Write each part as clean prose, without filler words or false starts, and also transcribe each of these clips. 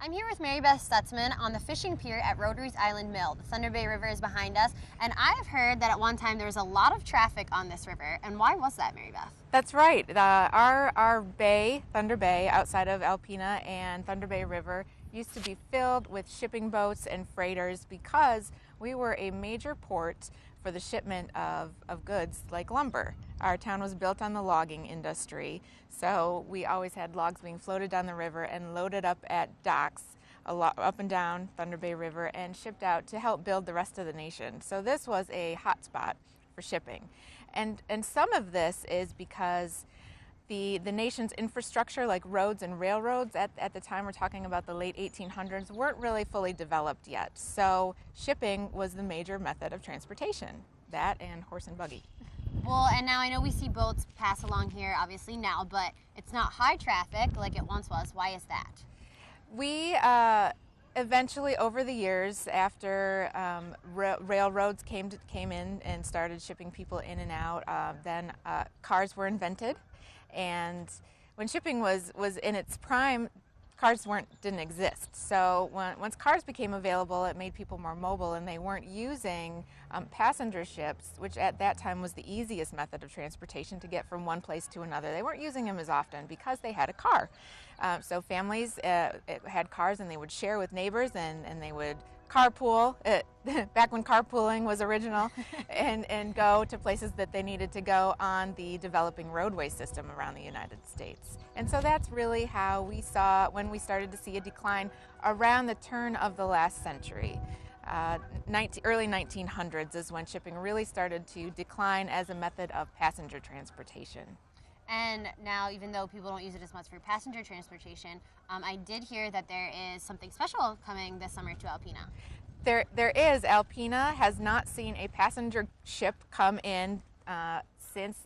I'm here with Beth-Stutzman on the fishing pier at Rotary's Island Mill. The Thunder Bay River is behind us, and I've heard that at one time there was a lot of traffic on this river. And why was that, Mary Beth? That's right. Our bay, Thunder Bay, outside of Alpena and Thunder Bay River, used to be filled with shipping boats and freighters because we were a major port for the shipment of goods like lumber. Our town was built on the logging industry, so we always had logs being floated down the river and loaded up at docks up and down Thunder Bay River and shipped out to help build the rest of the nation. So this was a hot spot for shipping. And some of this is because the nation's infrastructure, like roads and railroads, at the time we're talking about the late 1800s, weren't really fully developed yet. So shipping was the major method of transportation, that and horse and buggy. Well, and now I know we see boats pass along here, obviously now, but it's not high traffic like it once was. Why is that? We eventually, over the years, after railroads came in and started shipping people in and out, then cars were invented. And when shipping was in its prime, cars didn't exist. So once cars became available, it made people more mobile, and they weren't using passenger ships, which at that time was the easiest method of transportation to get from one place to another. They weren't using them as often because they had a car. So families had cars, and they would share with neighbors, and they would carpool, back when carpooling was original, and go to places that they needed to go on the developing roadway system around the United States. And so that's really how we saw, when we started to see a decline around the turn of the last century. Early 1900s is when shipping really started to decline as a method of passenger transportation. And now, even though people don't use it as much for passenger transportation, I did hear that there is something special coming this summer to Alpena. There is. Alpena has not seen a passenger ship come in since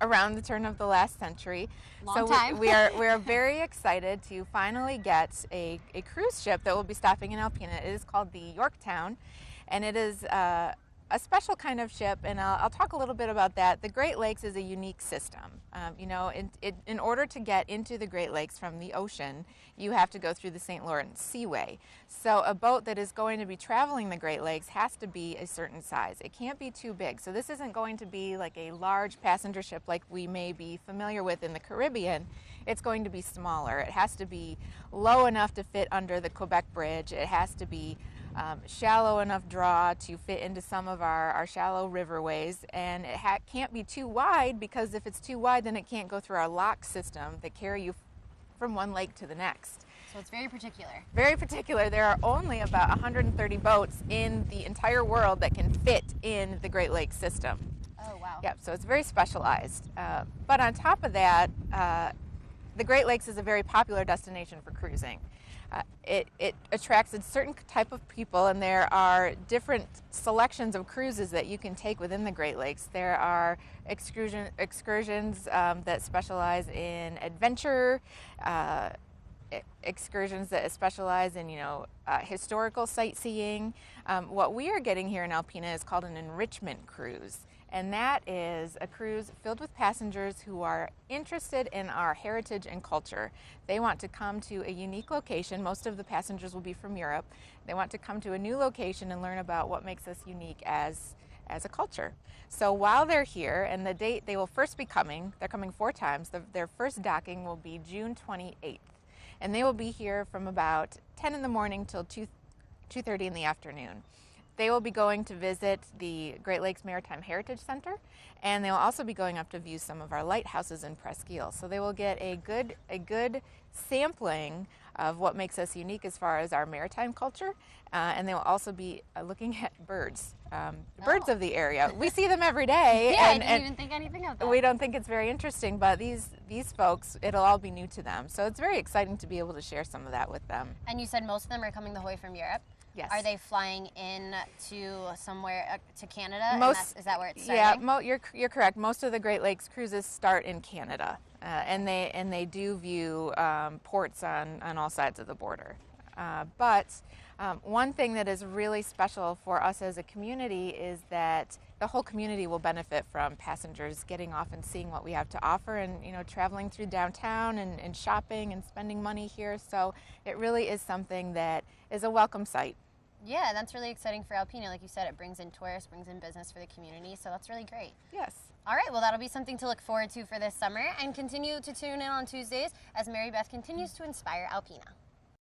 around the turn of the last century. Long time. we are very excited to finally get a cruise ship that will be stopping in Alpena. It is called the Yorktown, and it is a special kind of ship, and I'll talk a little bit about that. The Great Lakes is a unique system. In order to get into the Great Lakes from the ocean, you have to go through the St. Lawrence Seaway. So a boat that is going to be traveling the Great Lakes has to be a certain size. It can't be too big. So this isn't going to be like a large passenger ship like we may be familiar with in the Caribbean. It's going to be smaller. It has to be low enough to fit under the Quebec Bridge. It has to be shallow enough draw to fit into some of our shallow riverways, and it can't be too wide, because if it's too wide, then it can't go through our lock system that carry you from one lake to the next. So it's very particular. Very particular. There are only about 130 boats in the entire world that can fit in the Great Lakes system. Oh, wow. Yep, so it's very specialized. But on top of that, the Great Lakes is a very popular destination for cruising. It attracts a certain type of people, and there are different selections of cruises that you can take within the Great Lakes. There are excursions that specialize in adventure, excursions that specialize in historical sightseeing. What we are getting here in Alpena is called an enrichment cruise. And that is a cruise filled with passengers who are interested in our heritage and culture. They want to come to a unique location. Most of the passengers will be from Europe. They want to come to a new location and learn about what makes us unique as a culture. So while they're here, and the date they will first be coming, they're coming 4 times. Their first docking will be June 28th. And they will be here from about 10 in the morning till 2:30 in the afternoon. They will be going to visit the Great Lakes Maritime Heritage Center, and they will also be going up to view some of our lighthouses in Presqu'île. So they will get a good sampling of what makes us unique as far as our maritime culture, and they will also be looking at birds, birds of the area. We see them every day. Yeah, I didn't even think anything of that. We don't think it's very interesting, but these folks, it'll all be new to them. So it's very exciting to be able to share some of that with them. And you said most of them are coming the whole way from Europe? Yes. Are they flying in to somewhere to Canada? Is that where it's starting? Yeah, you're correct. Most of the Great Lakes cruises start in Canada, and they do view ports on all sides of the border. But one thing that is really special for us as a community is that the whole community will benefit from passengers getting off and seeing what we have to offer, and traveling through downtown and shopping and spending money here. So it really is something that is a welcome sight. Yeah, that's really exciting for Alpena. Like you said, it brings in tourists, brings in business for the community, so that's really great. Yes. All right, well, that'll be something to look forward to for this summer, and continue to tune in on Tuesdays as Mary Beth continues to inspire Alpena.